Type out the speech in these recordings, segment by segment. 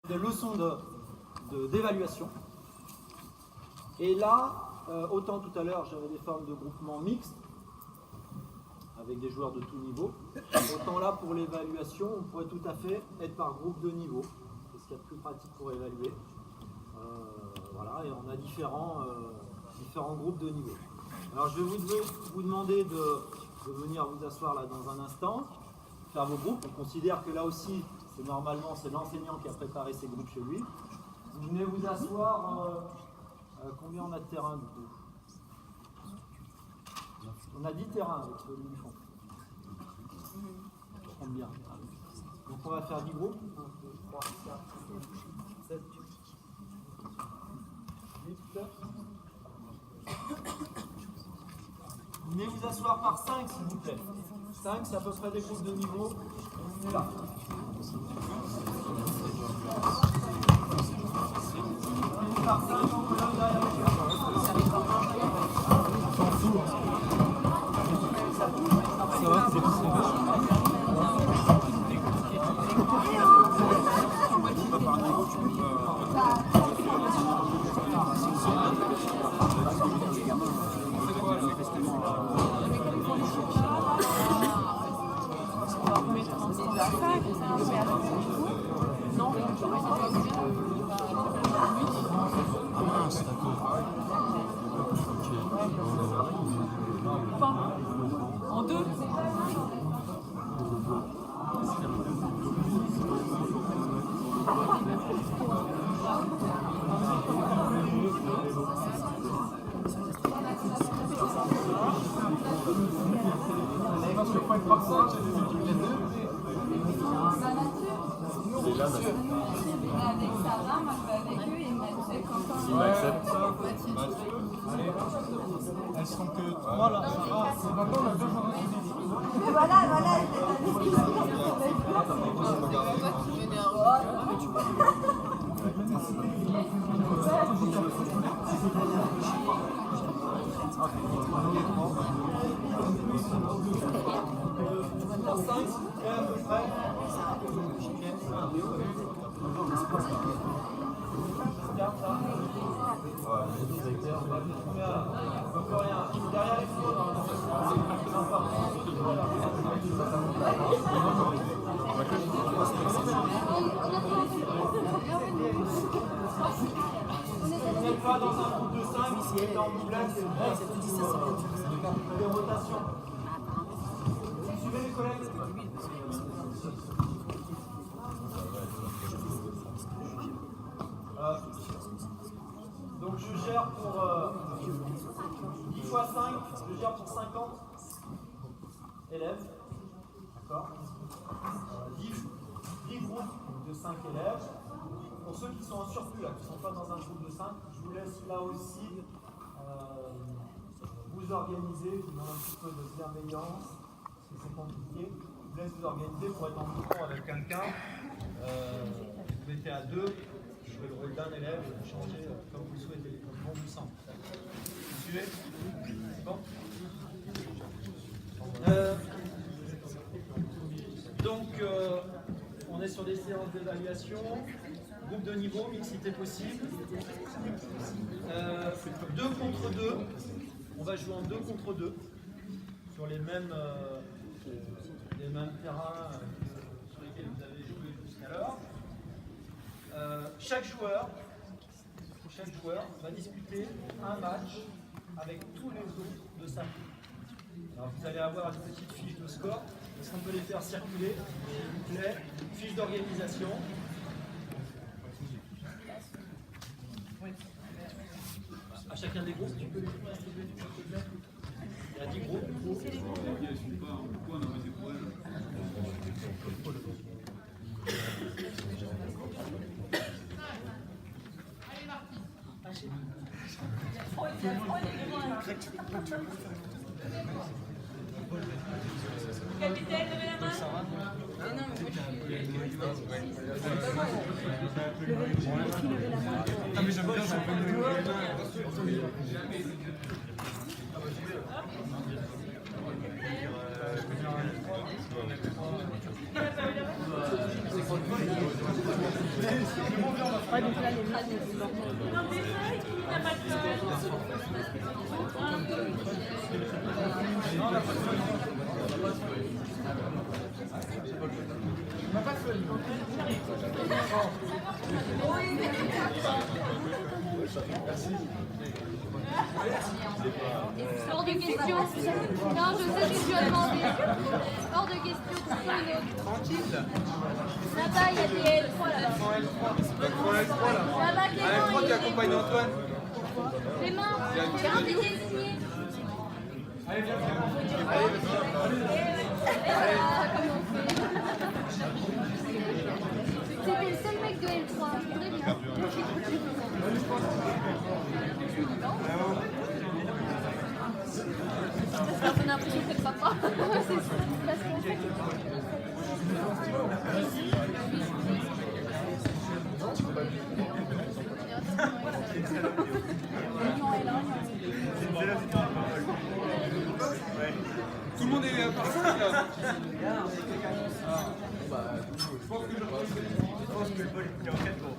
Des leçons d'évaluation. Et là, autant tout à l'heure j'avais des formes de groupement mixtes avec des joueurs de tout niveau, autant là pour l'évaluation on pourrait tout à fait être par groupe de niveau. C'est ce qu'il y a de plus pratique pour évaluer. Voilà, et on a différents groupes de niveau. Alors je vais vous demander de venir vous asseoir là dans un instant, faire vos groupes. On considère que là aussi, normalement, c'est l'enseignant qui a préparé ses groupes chez lui. Vous venez vous asseoir. Combien on a de terrain du coup? On a 10 terrains avec celui du fond. Combien? Donc on va faire 10 groupes. 1, 2, 3, 4, 5, 7, 8. Venez vous asseoir par 5 s'il vous plaît. 5, c'est à peu près des groupes de niveau. C'est là. Par 5, on peut là derrière les gars. Ça va, c'est en deux. Il m'accepte. Elles sont que 3 là. Mais voilà, c'est la discussion. Derrière les flots, on n'est pas dans un groupe de 5, c'est dans le black, c'est des rotations. Vous suivez les collègues? Donc je gère pour 10 x 5, je gère pour 50 élèves. D'accord, 10 groupes de 5 élèves. Pour ceux qui sont en surplus, là, qui ne sont pas dans un groupe de 5, je vous laisse là aussi vous organiser, vous donner un petit peu de bienveillance, parce que c'est compliqué. Je vous laisse vous organiser pour être en micro avec quelqu'un. Vous mettez à 2. Je fais le rôle d'un élève et vous changez comme vous souhaitez, comme bon vous semble. Vous suivez? Bon. Donc, on est sur des séances d'évaluation, groupe de niveau, mixité possible. 2 contre 2. On va jouer en 2 contre 2 sur les mêmes terrains sur lesquels vous avez joué jusqu'à l'heure. Chaque joueur va disputer un match avec tous les autres de sa poule. Alors vous allez avoir une petite fiche de score. Est-ce qu'on peut les faire circuler, s'il vous plaît? Fiche d'organisation. À chacun des groupes, tu peux les distribuer du côté de là. Il y a 10 groupes. Capitaine, levez la main. Ah mais j'aime bien, ça peut lever la main. Ouais, donc là, les maths, c'est Dans des feuilles, qui n'a pas de feuille? Hors de question. Non, je sais ce que tu as demandé. Hors de question. Tranquille. Là-bas, il y a des L3 là-bas. Là-bas, Clément, il accompagne Antoine. Clément, Clément, t'es désigné. Allez, viens. C'était le seul mec de L3. Très bien. Ça fait un peu l'impression que c'est papa. C'est ça. Parce qu'en fait, Tout le monde est à part 5 là. Je pense que le bol est pris en 4 jours.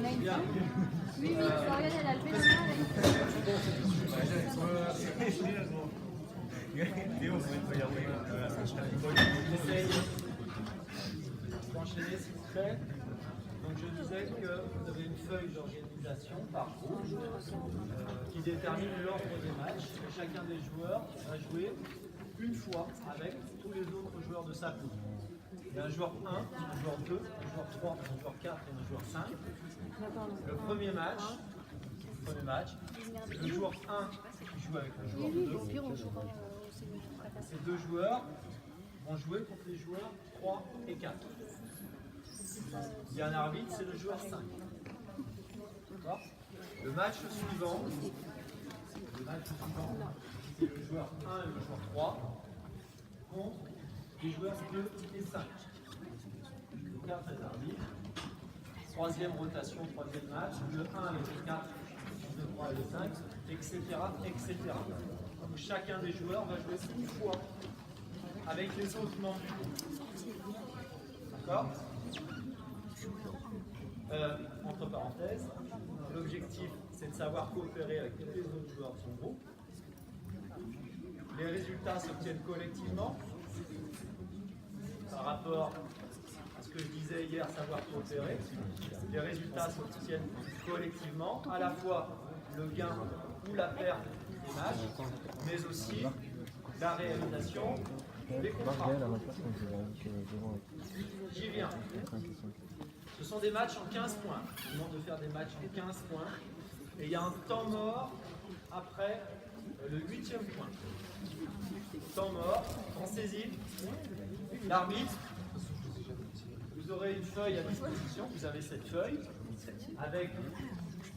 on a une fille. Oui, Florian, elle a levé la main avec. Léo, vous pouvez y arriver. Enchaîner, s'il vous plaît. Donc je disais que vous avez une feuille d'organisation par groupe qui détermine l'ordre des matchs. Chacun des joueurs va jouer une fois avec tous les autres joueurs de sa poule. Il y a un joueur 1, un joueur 2, un joueur 3, un joueur 4 et un joueur 5. Le premier match, c'est le joueur 1 qui joue avec le joueur 2. Ces deux joueurs vont jouer contre les joueurs 3 et 4. Il y a un arbitre, c'est le joueur 5. D'accord ? Le match suivant, c'est le joueur 1 et le joueur 3 contre les joueurs 2 et 5. Le 4 est l'arbitre. Troisième rotation, troisième match, le 1 avec le 4, le 3 et le 5, etc. etc. Donc chacun des joueurs va jouer une fois avec les autres membres du groupe. D'accord ? Entre parenthèses, l'objectif c'est de savoir coopérer avec tous les autres joueurs de son groupe. Les résultats s'obtiennent collectivement par rapport à ce que je disais hier, savoir coopérer. Les résultats s'obtiennent collectivement, à la fois le gain ou la perte des matchs, mais aussi la réalisation des contrats. J'y viens. Ce sont des matchs en 15 points. Je demande de faire des matchs en 15 points. Et il y a un temps mort après le 8e point. Temps mort, en saisie. L'arbitre, vous aurez une feuille à disposition. Vous avez cette feuille avec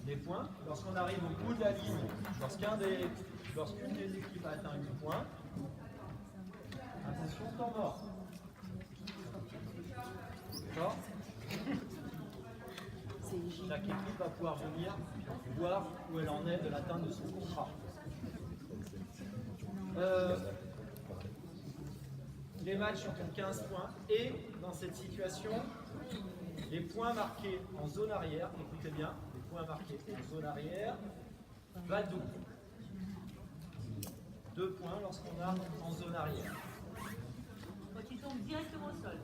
des points. Lorsqu'on arrive au bout de la ligne, lorsqu'une des équipes a atteint 8 points, attention, temps mort. D'accord ? Chaque équipe va pouvoir venir voir où elle en est de l'atteinte de son contrat. Les matchs sont en 15 points et dans cette situation, les points marqués en zone arrière, écoutez bien, les points marqués en zone arrière valent 2 points. 2 points lorsqu'on a en zone arrière. Quand il tombe directement au sol.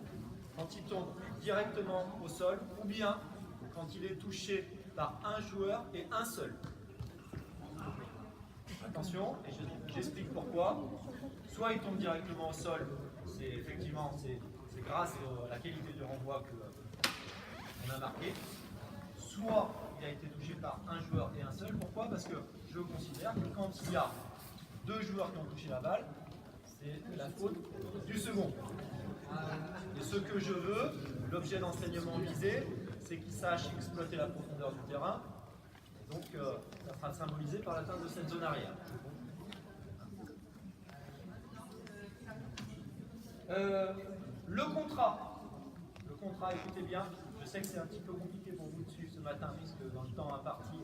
Quand il tombe directement au sol, ou bien quand il est touché par un joueur et un seul. Attention, et j'explique pourquoi. Soit il tombe directement au sol, c'est effectivement c'est grâce à la qualité du renvoi qu'on a marqué. Soit il a été touché par un joueur et un seul. Pourquoi ? Parce que je considère que quand il y a 2 joueurs qui ont touché la balle, c'est la faute du second. Et ce que je veux, l'objet d'enseignement visé, c'est qu'il sache exploiter la profondeur du terrain. Donc, ça sera symbolisé par l'atteinte de cette zone arrière. Le contrat, écoutez bien, je sais que c'est un petit peu compliqué pour vous de suivre ce matin, puisque dans le temps imparti,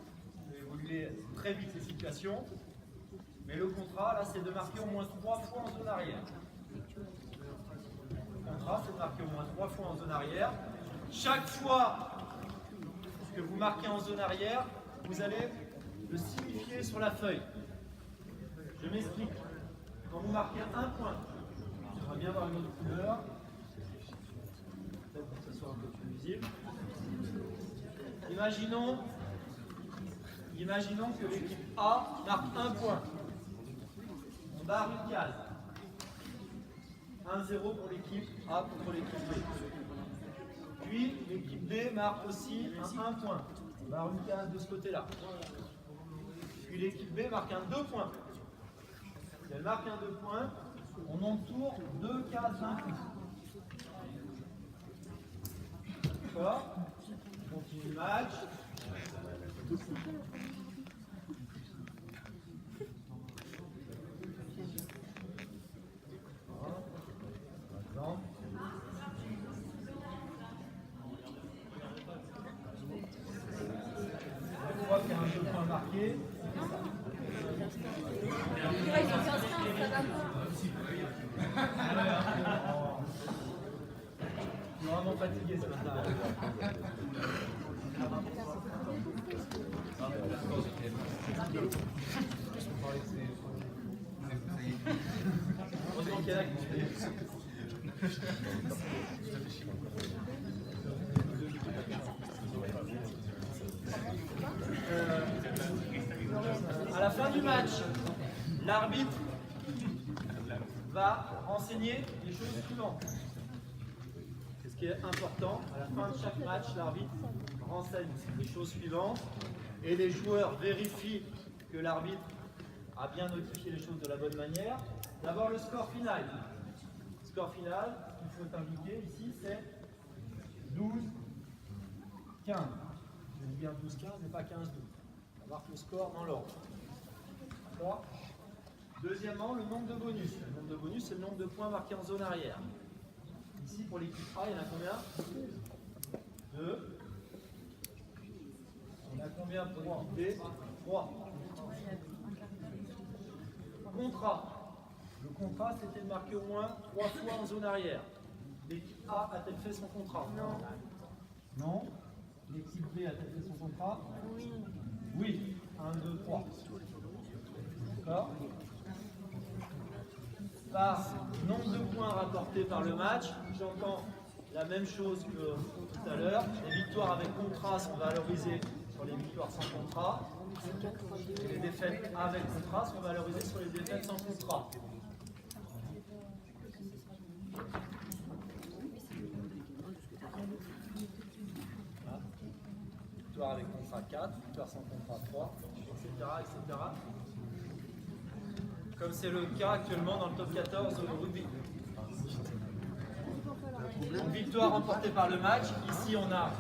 vous évoluez très vite les situations. Mais le contrat, là, c'est de marquer au moins 3 fois en zone arrière. Le contrat, c'est de marquer au moins 3 fois en zone arrière. chaque fois que vous marquez en zone arrière, vous allez le signifier sur la feuille. Je m'explique. Quand vous marquez un point, j'aimerais bien avoir une autre couleur, peut-être pour que ce soit un peu plus visible. Imaginons que l'équipe A marque un point. On barre une case. 1-0 pour l'équipe A contre l'équipe B. Puis l'équipe B marque aussi un point. On barre une case de ce côté-là. Puis l'équipe B marque un 2 points. Si elle marque un 2 points, on entoure 2 cases d'un coup. D'accord? On continue le match. On voit qu'il y a un 2 points marqué. Ils ont 15-15, ça va pas. Je suis vraiment fatigué ce matin. Heureusement qu'il y a là qui à la fin du match, l'arbitre va renseigner les choses suivantes. C'est ce qui est important. À la fin de chaque match, l'arbitre renseigne les choses suivantes et les joueurs vérifient que l'arbitre a bien notifié les choses de la bonne manière. D'abord le score final. Le score final, il faut indiquer ici, c'est 12-15. Je dis bien 12-15 et pas 15-12. On va voir le score dans l'ordre. D'accord ? Deuxièmement, le nombre de bonus. Le nombre de bonus, c'est le nombre de points marqués en zone arrière. Ici, pour l'équipe A, il y en a combien? 2. On a combien pour l'équipe B? 3. Contrat. Le contrat, c'était de marquer au moins 3 fois en zone arrière. L'équipe A a-t-elle fait son contrat? Non. Non. L'équipe B a-t-elle fait son contrat? Oui. Oui. 1, 2, 3. D'accord? Par nombre de points rapportés par le match, j'entends la même chose que tout à l'heure. Les victoires avec contrat sont valorisées sur les victoires sans contrat. Et les défaites avec contrat sont valorisées sur les défaites sans contrat. Voilà. Victoire avec contrat 4, victoire sans contrat 3, etc. etc. Comme c'est le cas actuellement dans le top 14 au rugby. Une victoire remportée par le match. Ici, on a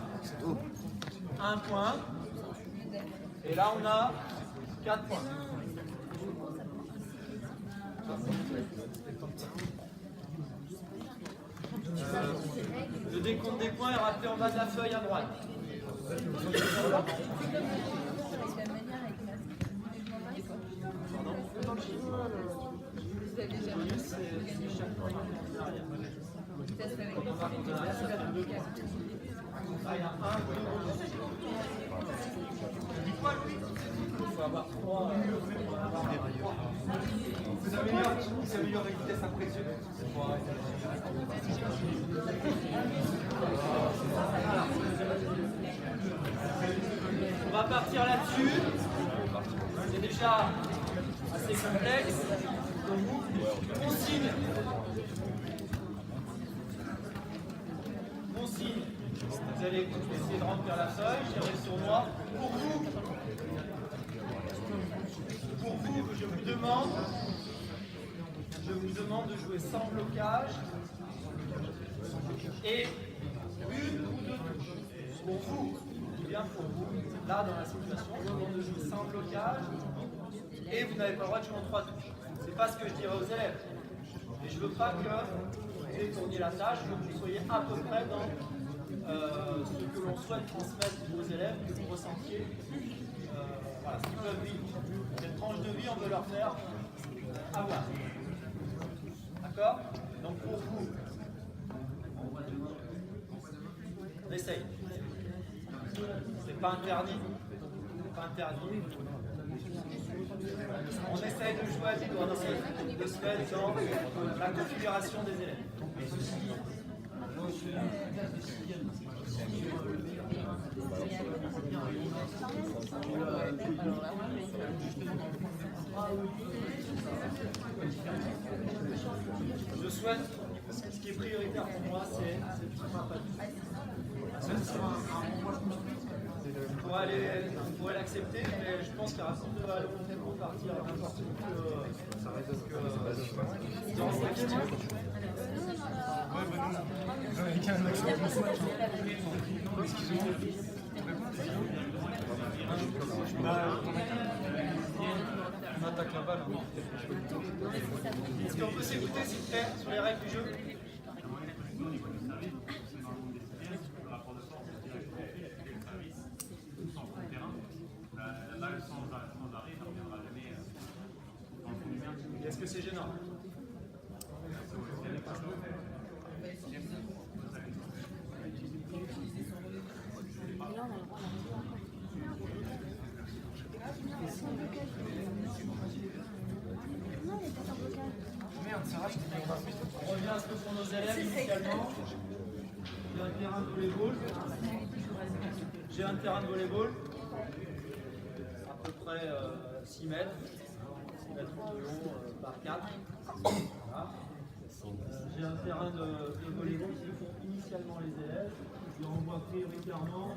1 point. Et là, on a 4 points. Le décompte des points est rappelé en bas de la feuille à droite. Il y a 1 il faut avoir 3. Vous améliorez la vitesse impressionnante. On va partir là-dessus. C'est déjà assez complexe. Consigne. Consigne. Vous allez essayer de remplir la feuille, gérer sur moi. Pour vous, je vous demande de jouer sans blocage et une ou deux touches. Pour vous, je dis bien pour vous, là dans la situation, je vous demande de jouer sans blocage et vous n'avez pas le droit de jouer en 3 touches. C'est pas ce que je dirais aux élèves. Et je veux pas que vous détourniez la tâche, je veux que vous soyez à peu près dans ce que l'on souhaite transmettre aux élèves, que vous ressentiez voilà, ce qu'ils peuvent vivre. Cette tranche de vie, on veut leur faire avoir. D'accord? Donc pour vous, essaye. C'est pas interdit. C'est pas interdit. On essaye de choisir, on essaye de se mettre dans la configuration des élèves. Je souhaite, ce qui est prioritaire pour moi, c'est tout on pourrait l'accepter, mais je pense qu'il y aura plus de valeur pour partir à n'importe où que dans cette question. On attaque la balle. Est-ce qu'on peut s'écouter s'il te plaît sur les règles du jeu? Est-ce que c'est gênant? On revient à ce que font nos élèves initialement. J'ai un terrain de volleyball. J'ai un terrain de volleyball à peu près 6 mètres. 6 mètres de long par 4. Voilà. J'ai un terrain de volleyball qui font initialement les élèves. Je les renvoie prioritairement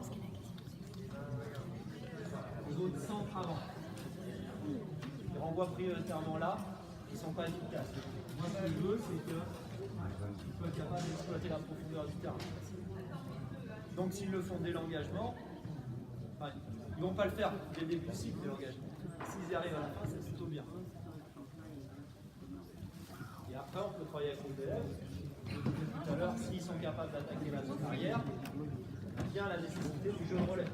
aux autres centres avant. Je les renvoie prioritairement là. Ils ne sont pas efficaces. Moi, ce que je veux, c'est qu'ils soient capables d'exploiter la profondeur du terrain. Donc, s'ils le font dès l'engagement, enfin, ils ne vont pas le faire dès le début du cycle de l'engagement. S'ils y arrivent à la fin, c'est plutôt bien. Et après, on peut travailler avec les élèves. Je vous disais tout à l'heure, s'ils sont capables d'attaquer la zone arrière, vient la nécessité du jeu de relais.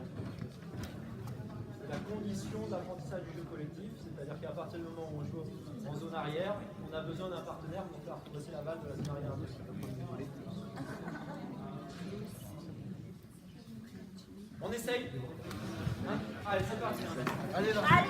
C'est la condition d'apprentissage du jeu collectif, c'est-à-dire qu'à partir du moment où on joue en zone arrière, on a besoin d'un partenaire pour faire passer la balle de la zone arrière. On essaye hein? Allez, c'est parti. Allez, là. Allez.